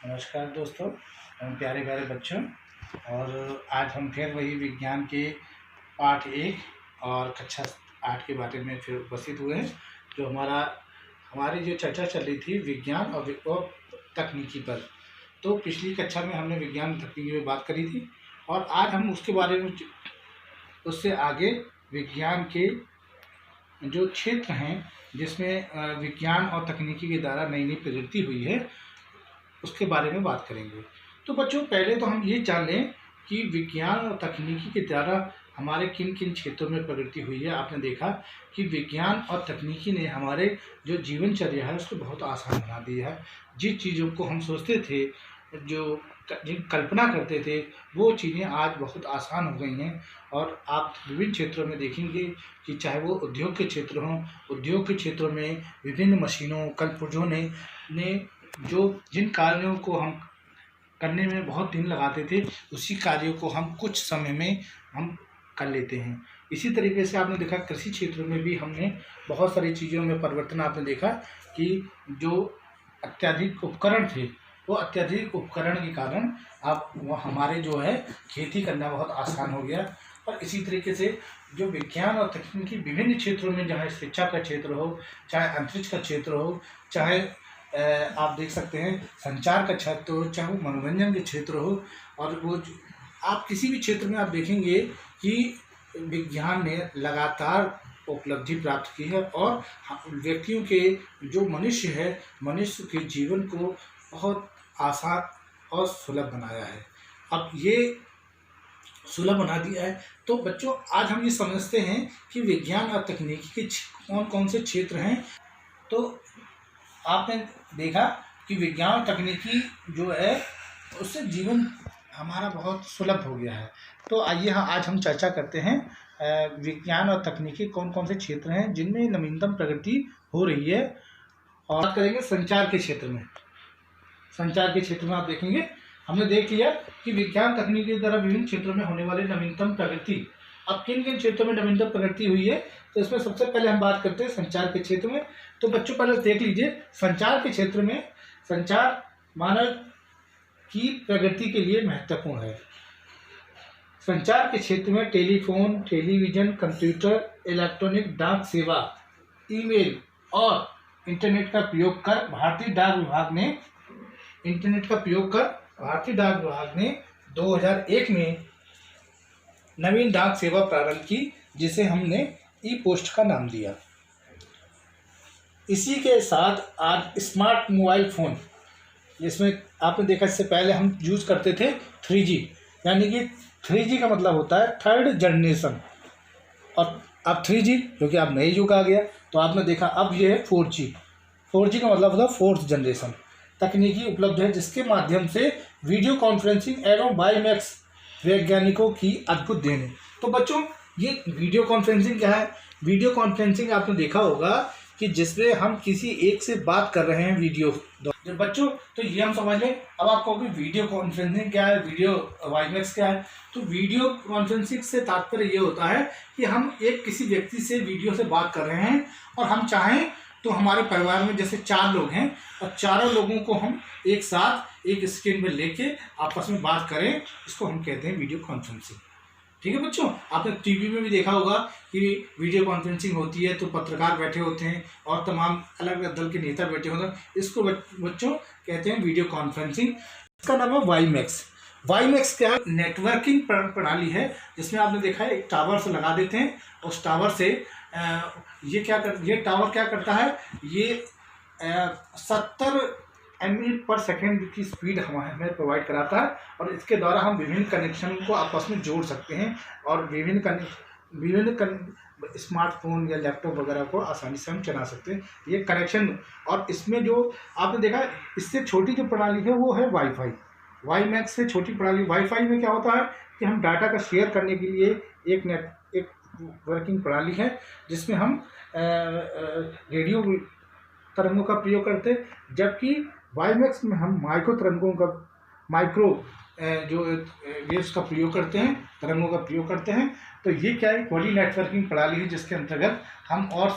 नमस्कार दोस्तों, प्यारे प्यारे बच्चों। और आज हम फिर वही विज्ञान के पाठ 1 और कक्षा 8 के बारे में फिर उपस्थित हुए हैं। जो हमारी जो चर्चा चल रही थी विज्ञान और तकनीकी पर। तो पिछली कक्षा में हमने विज्ञान और तकनीकी में बात करी थी और आज हम उसके बारे में उससे आगे विज्ञान के जो क्षेत्र हैं जिसमें विज्ञान और तकनीकी के द्वारा नई नई प्रगति हुई है उसके बारे में बात करेंगे। तो बच्चों, पहले तो हम ये जान लें कि विज्ञान और तकनीकी के द्वारा हमारे किन किन क्षेत्रों में प्रगति हुई है। आपने देखा कि विज्ञान और तकनीकी ने हमारे जो जीवनचर्या है उसको बहुत आसान बना दिया है। जिन चीज़ों को हम सोचते थे, जिन कल्पना करते थे, वो चीज़ें आज बहुत आसान हो गई हैं। और आप विभिन्न क्षेत्रों में देखेंगे कि चाहे वो उद्योग के क्षेत्र हों, उद्योग के क्षेत्रों में विभिन्न मशीनों कलपुर्जों ने जिन कार्यों को हम करने में बहुत दिन लगाते थे, उसी कार्यों को हम कुछ समय में हम कर लेते हैं। इसी तरीके से आपने देखा कृषि क्षेत्र में भी हमने बहुत सारी चीज़ों में परिवर्तन आपने देखा कि जो अत्याधिक उपकरण थे, वो अत्याधिक उपकरण के कारण अब वो हमारे जो है खेती करना बहुत आसान हो गया। और इसी तरीके से जो विज्ञान और तकनीकी विभिन्न क्षेत्रों में, चाहे शिक्षा का क्षेत्र हो, चाहे अंतरिक्ष का क्षेत्र हो, चाहे आप देख सकते हैं संचार का क्षेत्र हो, चाहे वो मनोरंजन के क्षेत्र हो, और वो आप किसी भी क्षेत्र में आप देखेंगे कि विज्ञान ने लगातार उपलब्धि प्राप्त की है और व्यक्तियों के जो मनुष्य है, मनुष्य के जीवन को बहुत आसान और सुलभ बनाया है। अब ये सुलभ बना दिया है। तो बच्चों, आज हम ये समझते हैं कि विज्ञान और तकनीकी के कौन कौन से क्षेत्र हैं। तो आपने देखा कि विज्ञान और तकनीकी जो है उससे जीवन हमारा बहुत सुलभ हो गया है। तो आइए आज हम चर्चा करते हैं विज्ञान और तकनीकी कौन कौन से क्षेत्र हैं जिनमें नवीनतम प्रगति हो रही है। और बात करेंगे संचार के क्षेत्र में। संचार के क्षेत्र में आप देखेंगे, हमने देख लिया कि विज्ञान तकनीकी के द्वारा विभिन्न क्षेत्रों में होने वाले नवीनतम प्रगति। अब किन किन क्षेत्रों में नवीनतम प्रगति हुई है, तो इसमें सबसे पहले हम बात करते हैं संचार के क्षेत्र में। तो बच्चों, पहले देख लीजिए संचार के क्षेत्र में संचार मानव की प्रगति के लिए महत्वपूर्ण है। संचार के क्षेत्र में टेलीफोन, टेलीविजन, कंप्यूटर, इलेक्ट्रॉनिक डाक सेवा, ईमेल और इंटरनेट का प्रयोग कर भारतीय डाक विभाग ने 2001 में नवीन डाक सेवा प्रारंभ की, जिसे हमने ई पोस्ट का नाम दिया। इसी के साथ आज स्मार्ट मोबाइल फ़ोन, जिसमें आपने देखा इससे पहले हम यूज़ करते थे 3G, यानी कि 3G का मतलब होता है थर्ड जनरेशन, और अब 3G क्योंकि अब नई युग आ गया, तो आपने देखा अब ये है 4G। 4G का मतलब होता है फोर्थ जनरेशन। तकनीकी उपलब्ध है जिसके माध्यम से वीडियो कॉन्फ्रेंसिंग एवं बायोमैक्स वैज्ञानिकों की अद्भुत देन है। तो बच्चों, ये वीडियो कॉन्फ्रेंसिंग क्या है? वीडियो कॉन्फ्रेंसिंग आपने देखा होगा कि जिसमें हम किसी एक से बात कर रहे हैं वीडियो। तो बच्चों, तो ये हम समझ लें। अब आप कहोगे वीडियो कॉन्फ्रेंसिंग क्या है, वीडियो वाईमैक्स क्या है? तो वीडियो कॉन्फ्रेंसिंग से तात्पर्य ये होता है कि हम किसी व्यक्ति से वीडियो से बात कर रहे हैं और हम चाहें तो हमारे परिवार में जैसे 4 लोग हैं और चारों लोगों को हम एक साथ एक स्क्रीन पर लेके आपस में बात करें, इसको हम कहते हैं वीडियो कॉन्फ्रेंसिंग। ठीक है बच्चों, आपने टीवी में भी देखा होगा कि वीडियो कॉन्फ्रेंसिंग होती है तो पत्रकार बैठे होते हैं और तमाम अलग अलग दल के नेता बैठे होते हैं। इसको बच्चों कहते हैं वीडियो कॉन्फ्रेंसिंग। इसका नाम है वाईमैक्स। वाईमैक्स क्या है? नेटवर्किंग प्रणाली है जिसमें आपने देखा है एक टावर से लगा देते हैं, उस टावर से ये टावर क्या करता है, ये 70 Mbps की स्पीड हमें प्रोवाइड कराता है और इसके द्वारा हम विभिन्न कनेक्शन को आपस में जोड़ सकते हैं और विभिन्न स्मार्टफोन या लैपटॉप वगैरह को आसानी से हम चला सकते हैं। ये कनेक्शन, और इसमें जो आपने देखा इससे छोटी जो प्रणाली है वो है वाईफाई। वाईमैक्स से छोटी प्रणाली वाईफाई में क्या होता है कि हम डाटा का शेयर करने के लिए एक वर्किंग प्रणाली है जिसमें हम रेडियो तरंगों का प्रयोग करते हैं, जबकि वाईमैक्स में हम माइक्रो जो वेव्स का प्रयोग करते हैं, तरंगों का प्रयोग करते हैं। तो ये क्या है? बड़ी नेटवर्किंग प्रणाली है जिसके अंतर्गत हम और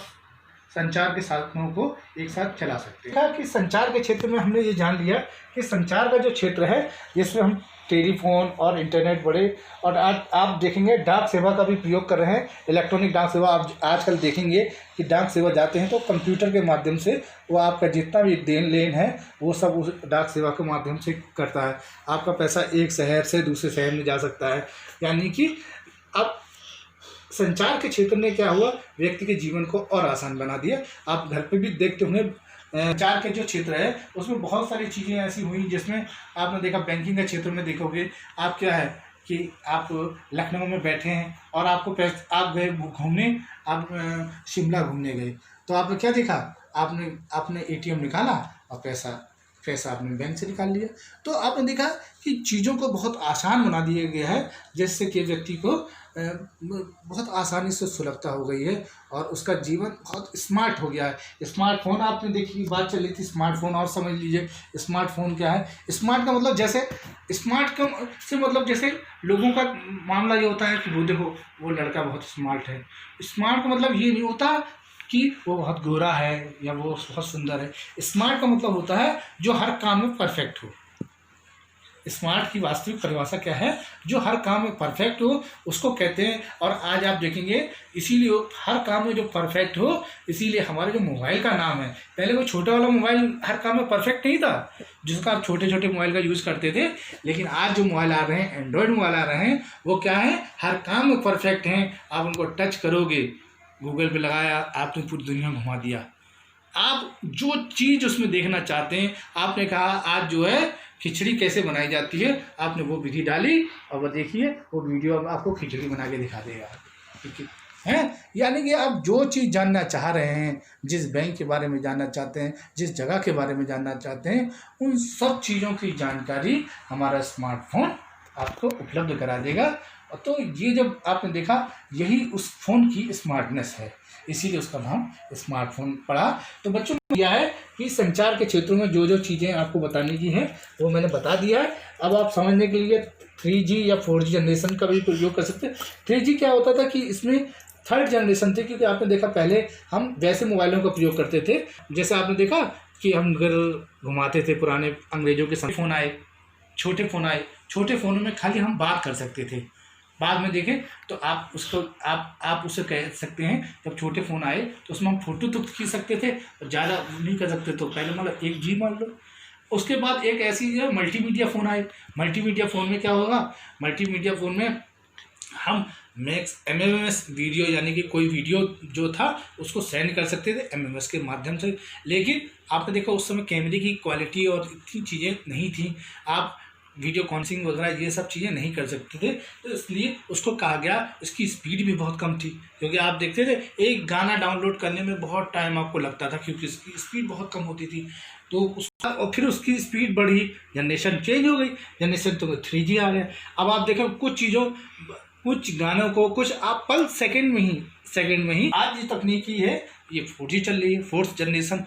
संचार के साधनों को एक साथ चला सकते हैं। कहा कि संचार के क्षेत्र में हमने ये जान लिया कि संचार का जो क्षेत्र है जिसमें हम टेलीफोन और इंटरनेट बड़े, और आज आप देखेंगे डाक सेवा का भी प्रयोग कर रहे हैं। इलेक्ट्रॉनिक डाक सेवा आप आजकल देखेंगे कि डाक सेवा जाते हैं तो कंप्यूटर के माध्यम से वो आपका जितना भी देन लेन है वो सब उस डाक सेवा के माध्यम से करता है। आपका पैसा एक शहर से दूसरे शहर में जा सकता है। यानी कि अब संचार के क्षेत्र में क्या हुआ, व्यक्ति के जीवन को और आसान बना दिया। आप घर पे भी देखते होंगे संचार के जो क्षेत्र है उसमें बहुत सारी चीज़ें ऐसी हुई जिसमें आपने देखा, बैंकिंग के क्षेत्र में देखोगे आप क्या है कि आप लखनऊ में बैठे हैं और आपको आप गए घूमने, आप शिमला घूमने गए तो आपने क्या देखा, आपने एटीएम निकाला और पैसा आपने बैंक से निकाल लिया। तो आपने देखा कि चीज़ों को बहुत आसान बना दिया गया है जिससे कि व्यक्ति को बहुत आसानी से सुलभता हो गई है और उसका जीवन बहुत स्मार्ट हो गया है। स्मार्टफोन आपने देखी, बात चल रही थी स्मार्टफोन, और समझ लीजिए स्मार्टफोन क्या है। स्मार्ट का मतलब जैसे स्मार्ट का से मतलब जैसे लोगों का मामला ये होता है कि वो देखो वो लड़का बहुत स्मार्ट है। स्मार्ट का मतलब ये नहीं होता कि वो बहुत गोरा है या वो बहुत सुंदर है। स्मार्ट का मतलब होता है जो हर काम में परफेक्ट हो। स्मार्ट की वास्तविक परिभाषा क्या है, जो हर काम में परफेक्ट हो उसको कहते हैं। और आज आप देखेंगे इसीलिए हर काम में जो परफेक्ट हो, इसीलिए हमारे जो मोबाइल का नाम है, पहले वो छोटा वाला मोबाइल हर काम में परफेक्ट नहीं था जिसका आप छोटे छोटे मोबाइल का यूज़ करते थे, लेकिन आज जो मोबाइल आ रहे हैं, एंड्रॉयड मोबाइल आ रहे हैं, वो क्या है, हर काम में परफेक्ट हैं। आप उनको टच करोगे, गूगल पे लगाया, आपने पूरी दुनिया घुमा दिया। आप जो चीज़ उसमें देखना चाहते हैं, आपने कहा आज जो है खिचड़ी कैसे बनाई जाती है, आपने वो विधि डाली और वो देखिए वो वीडियो अब आपको खिचड़ी बना के दिखा देगा, ठीक है। यानी कि आप जो चीज़ जानना चाह रहे हैं, जिस बैंक के बारे में जानना चाहते हैं, जिस जगह के बारे में जानना चाहते हैं, उन सब चीज़ों की जानकारी हमारा स्मार्टफोन आपको उपलब्ध करा देगा। तो ये जब आपने देखा, यही उस फ़ोन की स्मार्टनेस है, इसीलिए उसका नाम स्मार्टफोन पड़ा। तो बच्चों यह है कि संचार के क्षेत्रों में जो जो चीज़ें आपको बताने की हैं वो मैंने बता दिया है। अब आप समझने के लिए 3G या 4G जनरेशन का भी प्रयोग कर सकते हैं। 3G क्या होता था कि इसमें थर्ड जनरेशन थी, क्योंकि आपने देखा पहले हम वैसे मोबाइलों का प्रयोग करते थे, जैसे आपने देखा कि हम घर घुमाते थे, पुराने अंग्रेजों के समय फ़ोन आए, छोटे फ़ोन आए, छोटे फ़ोनों में खाली हम बात कर सकते थे। बाद में देखें तो आप उसको आप उसे कह सकते हैं, जब छोटे फ़ोन आए तो उसमें हम फ़ोटो तो खींच सकते थे और ज़्यादा नहीं कर सकते, तो पहले मतलब 1G मान लो। उसके बाद एक ऐसी जो मल्टीमीडिया फ़ोन आए। मल्टीमीडिया फ़ोन में क्या होगा, मल्टीमीडिया फ़ोन में हम MMS वीडियो, यानी कि कोई वीडियो जो था उसको सेंड कर सकते थे MMS के माध्यम से। लेकिन आपने देखा उस समय कैमरे की क्वालिटी और इतनी चीज़ें नहीं थी, आप वीडियो कॉन्फ्रेंसिंग वगैरह ये सब चीज़ें नहीं कर सकते थे, तो इसलिए उसको कहा गया। उसकी स्पीड भी बहुत कम थी, क्योंकि आप देखते थे एक गाना डाउनलोड करने में बहुत टाइम आपको लगता था, क्योंकि उसकी स्पीड बहुत कम होती थी। तो उसका और फिर उसकी स्पीड बढ़ी, जनरेशन चेंज हो गई, जनरेशन तो 3G आ गया। अब आप देखें कुछ गानों को कुछ आप पल सेकंड में ही आज ये तकनीकी है, ये 4G चल रही है, फोर्थ जनरेशन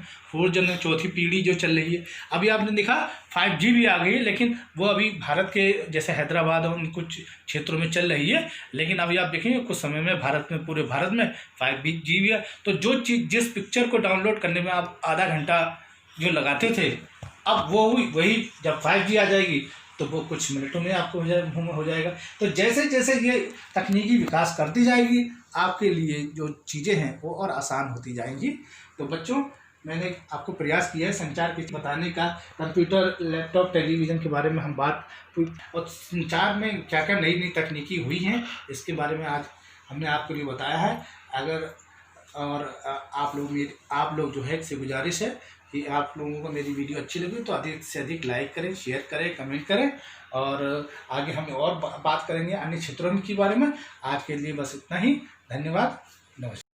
चौथी पीढ़ी जो चल रही है। अभी आपने देखा 5G भी आ गई है, लेकिन वो अभी भारत के जैसे हैदराबाद और कुछ क्षेत्रों में चल रही है, लेकिन अभी आप देखेंगे कुछ समय में भारत में, पूरे भारत में 5G भी है। तो जो चीज़, जिस पिक्चर को डाउनलोड करने में आप आधा घंटा जो लगाते थे, अब वो वही जब 5G आ जाएगी तो वो कुछ मिनटों में आपको हो जाएगा। तो जैसे जैसे ये तकनीकी विकास करती जाएगी, आपके लिए जो चीज़ें हैं वो और आसान होती जाएंगी। तो बच्चों, मैंने आपको प्रयास किया है संचार के बताने का, कंप्यूटर, लैपटॉप, टेलीविज़न के बारे में हम बात, और संचार में क्या क्या नई नई तकनीकी हुई हैं इसके बारे में आज हमने आपके लिए बताया है। अगर और आप लोग जो है इससे गुजारिश है कि आप लोगों को मेरी वीडियो अच्छी लगी तो अधिक से अधिक लाइक करें, शेयर करें, कमेंट करें, और आगे हम और बात करेंगे अन्य क्षेत्रों के बारे में। आज के लिए बस इतना ही, धन्यवाद।